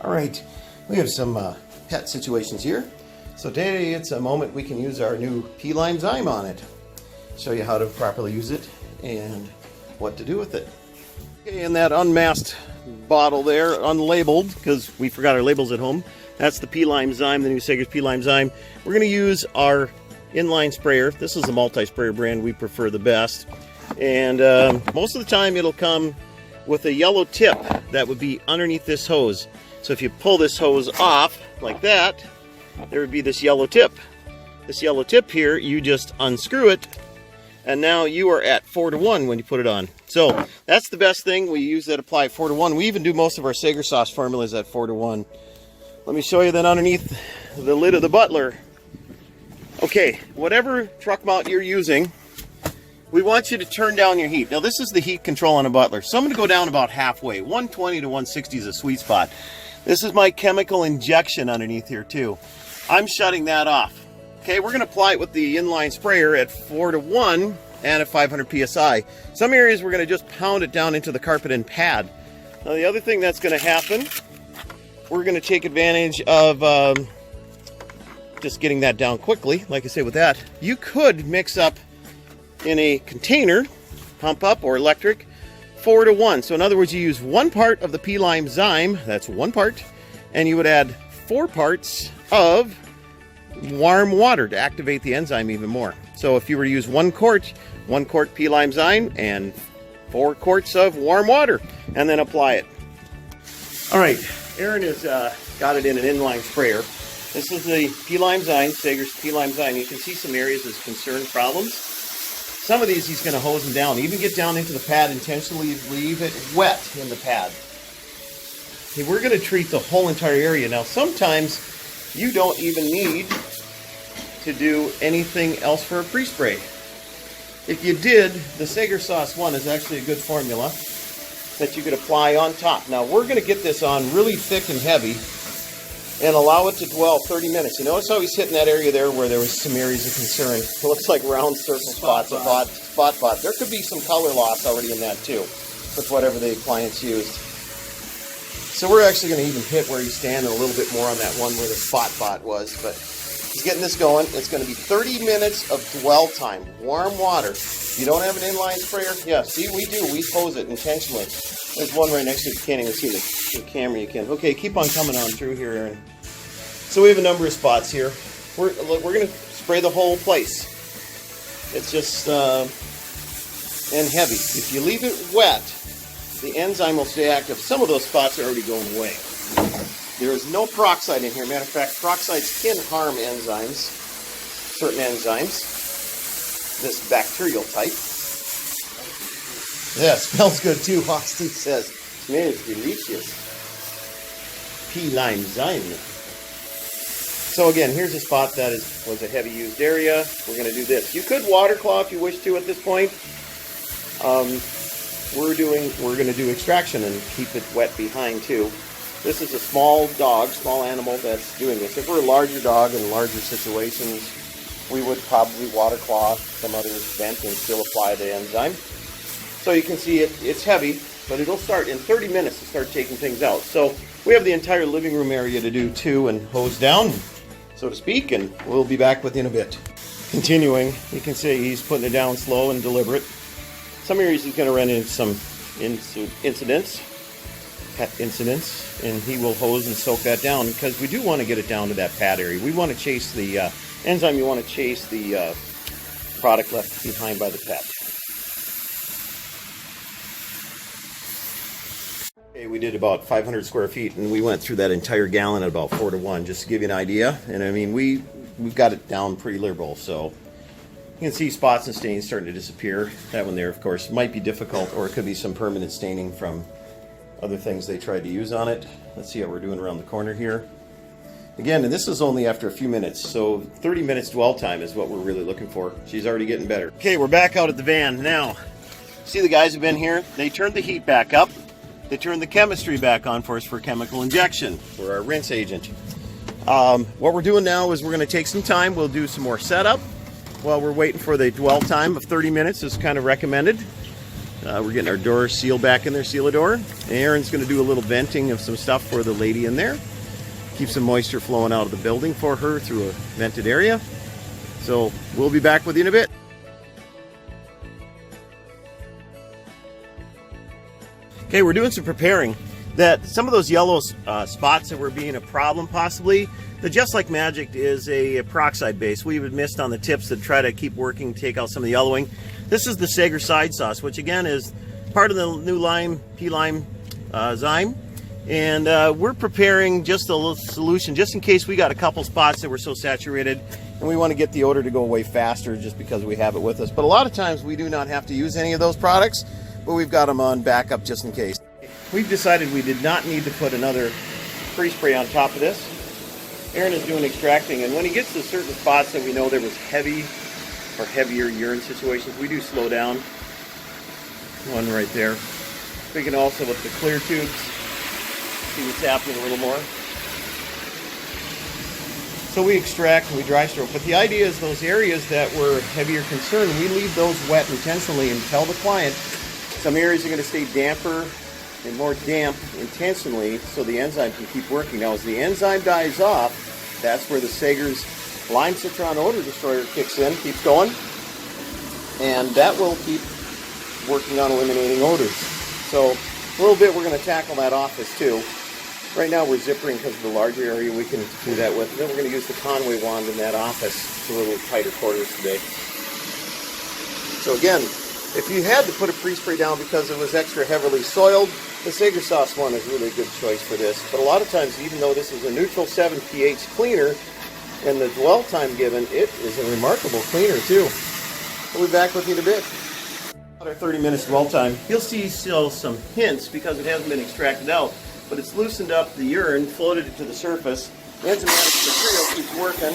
All right, we have some pet situations here. So today it's a moment we can use our new P-Lime-Zyme on it. Show you how to properly use it and what to do with it. Okay, in that unmasked bottle there, unlabeled, because we forgot our labels at home, that's the P-Lime-Zyme, the new Sager's P-Lime-Zyme. We're going to use our inline sprayer. This is a multi-sprayer brand we prefer the best. And most of the time it'll come with a yellow tip that would be underneath this hose. So if you pull this hose off like that, there would be this yellow tip. This yellow tip here, you just unscrew it, and now you are at 4-to-1 when you put it on. So that's the best thing. We use that apply 4-to-1. We even do most of our Sager sauce formulas at 4-to-1. Let me show you then underneath the lid of the Butler. Okay, whatever truck mount you're using, we want you to turn down your heat. Now this is the heat control on a Butler. So I'm going to go down about halfway. 120 to 160 is a sweet spot. This is my chemical injection underneath here too. I'm shutting that off. Okay, we're going to apply it with the inline sprayer at 4-to-1 and at 500 psi. Some areas we're going to just pound it down into the carpet and pad. Now the other thing that's going to happen, we're going to take advantage of just getting that down quickly. Like I say, with that, you could mix up in a container, pump up or electric, 4-to-1. So in other words, you use 1 part of the P-Lime-Zyme, that's 1 part, and you would add 4 parts of warm water to activate the enzyme even more. So if you were to use 1 quart P-Lime-Zyme and 4 quarts of warm water, and then apply it. All right, Aaron has got it in an inline sprayer. This is the P-Lime-Zyme, Sager's P-Lime-Zyme. You can see some areas of concern, problems. Some of these he's going to hose them down, even get down into the pad, intentionally leave it wet in the pad. Okay, we're going to treat the whole entire area. Now sometimes you don't even need to do anything else for a pre-spray. If you did, the Saiger'sSauceOne is actually a good formula that you could apply on top. Now we're going to get this on really thick and heavy and allow it to dwell 30 minutes. You notice how he's hitting that area there where there was some areas of concern. It looks like round circle spots, spot. There could be some color loss already in that too, with whatever the appliance used. So we're actually going to even hit where he's standing a little bit more on that one where the spot was, but he's getting this going. It's going to be 30 minutes of dwell time, warm water. You don't have an inline sprayer? Yeah, see, we do. We hose it intentionally. There's one right next to it. You can't even see the camera. You can. Okay, keep on coming on through here, Aaron. So we have a number of spots here. We're going to spray the whole place. It's just and heavy. If you leave it wet, the enzyme will stay active. Some of those spots are already going away. There is no peroxide in here. Matter of fact, peroxides can harm enzymes, certain enzymes. This bacterial type. Yeah, it smells good too, Steve says. Smells delicious. P-Lime-Zyme. So again, here's a spot that was a heavy used area. We're going to do this. You could water claw if you wish to at this point. We're going to do extraction and keep it wet behind too. This is a small dog, small animal that's doing this. If we're a larger dog in larger situations, we would probably water claw some other vent and still apply the enzyme. So you can see it's heavy, but it'll start in 30 minutes to start taking things out. So we have the entire living room area to do too and hose down, so to speak, and we'll be back within a bit. Continuing, you can see he's putting it down slow and deliberate. Some areas he's going to run into some pet incidents, and he will hose and soak that down because we do want to get it down to that pad area. We want to chase the enzyme, you want to chase the product left behind by the pet. Okay, we did about 500 square feet, and we went through that entire gallon at about 4-to-1, just to give you an idea. And I mean, we've got it down pretty liberal, so you can see spots and stains starting to disappear. That one there, of course, might be difficult, or it could be some permanent staining from other things they tried to use on it. Let's see how we're doing around the corner here. Again, and this is only after a few minutes, so 30 minutes dwell time is what we're really looking for. She's already getting better. Okay, we're back out at the van. Now, see the guys have been here? They turned the heat back up. They turned the chemistry back on for us for chemical injection, for our rinse agent. What we're doing now is we're going to take some time. We'll do some more setup while we're waiting for the dwell time of 30 minutes is kind of recommended. We're getting our door seal back in there, seal a door. Aaron's going to do a little venting of some stuff for the lady in there. Keep some moisture flowing out of the building for her through a vented area. So we'll be back with you in a bit. Okay, we're doing some preparing. That some of those yellow spots that were being a problem possibly, the Just Like Magic is a peroxide base. We had missed on the tips to try to keep working, take out some of the yellowing. This is the Sager side sauce, which again is part of the new P-Lime-Zyme. And we're preparing just a little solution just in case we got a couple spots that were so saturated and we want to get the odor to go away faster just because we have it with us. But a lot of times we do not have to use any of those products, but we've got them on backup just in case. We've decided we did not need to put another free spray on top of this. Aaron is doing extracting, and when he gets to certain spots that we know there was heavy or heavier urine situations, we do slow down. One right there. We can also, with the clear tubes, see what's happening a little more. So we extract and we dry stroke, but the idea is those areas that were heavier concern, we leave those wet intentionally and tell the client some areas are going to stay damper and more damp intentionally so the enzyme can keep working. Now as the enzyme dies off, that's where the Sager's Lime Citron Odor Destroyer kicks in, keeps going, and that will keep working on eliminating odors. So a little bit we're going to tackle that office too. Right now we're zippering because of the larger area we can do that with. And then we're going to use the Conway wand in that office to a little tighter quarters today. So again, if you had to put a pre-spray down because it was extra heavily soiled, the Saiger'sSauceOne is really a good choice for this. But a lot of times, even though this is a neutral 7 pH cleaner, and the dwell time given, it is a remarkable cleaner too. We'll be back with you in a bit. About our 30 minutes dwell time. You'll see still some hints because it hasn't been extracted out, but it's loosened up the urine, floated it to the surface. The enzymatic material keeps working.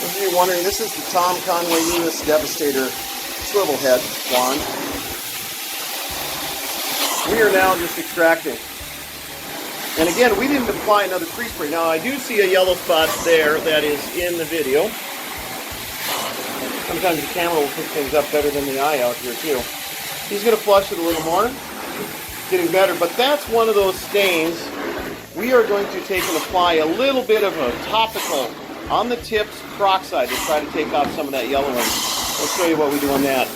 If you're wondering, this is the Tom Conway Nevis Devastator swivel head wand. We are now just extracting. And again, we didn't apply another pre-spray. Now I do see a yellow spot there that is in the video. Sometimes the camera will pick things up better than the eye out here too. He's going to flush it a little more. Getting better, but that's one of those stains. We are going to take and apply a little bit of a topical on the tips peroxide to try to take off some of that yellowing. Let's show you what we do on that.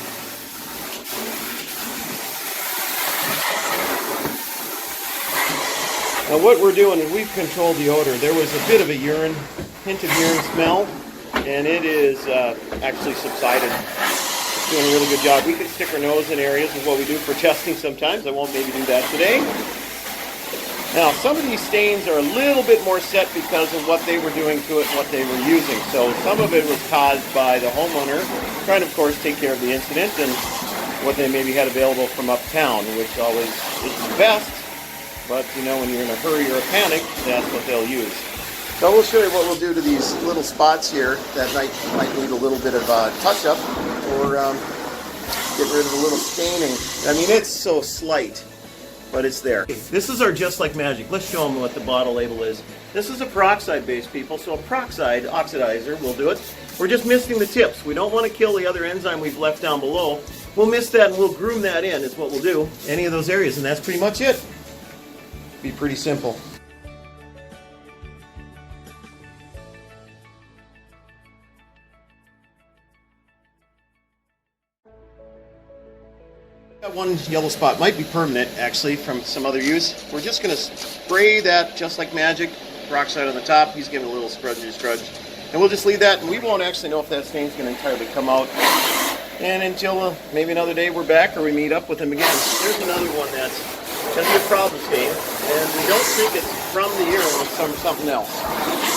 Now what we're doing is we've controlled the odor. There was a bit of a urine, hint of urine smell, and it is actually subsided. It's doing a really good job. We could stick our nose in areas is what we do for testing sometimes. I won't maybe do that today. Now some of these stains are a little bit more set because of what they were doing to it and what they were using. So some of it was caused by the homeowner trying to, of course, take care of the incident and what they maybe had available from uptown, which always is the best. But, you know, when you're in a hurry or a panic, that's what they'll use. So we'll show you what we'll do to these little spots here that might need a little bit of touch-up or get rid of a little staining. I mean, it's so slight, but it's there. This is our Just Like Magic. Let's show them what the bottle label is. This is a peroxide base, people, so a peroxide oxidizer will do it. We're just misting the tips. We don't want to kill the other enzyme we've left down below. We'll mist that and we'll groom that in is what we'll do. Any of those areas, and that's pretty much it. Be pretty simple. Got one yellow spot, might be permanent actually from some other use. We're just going to spray that Just Like Magic peroxide on the top. He's giving a little scrudge, and we'll just leave that, and we won't actually know if that stain's going to entirely come out. And until maybe another day we're back or we meet up with him again. There's another one that's going to be a problem stain, and we don't think it's from the urine, it's from something else.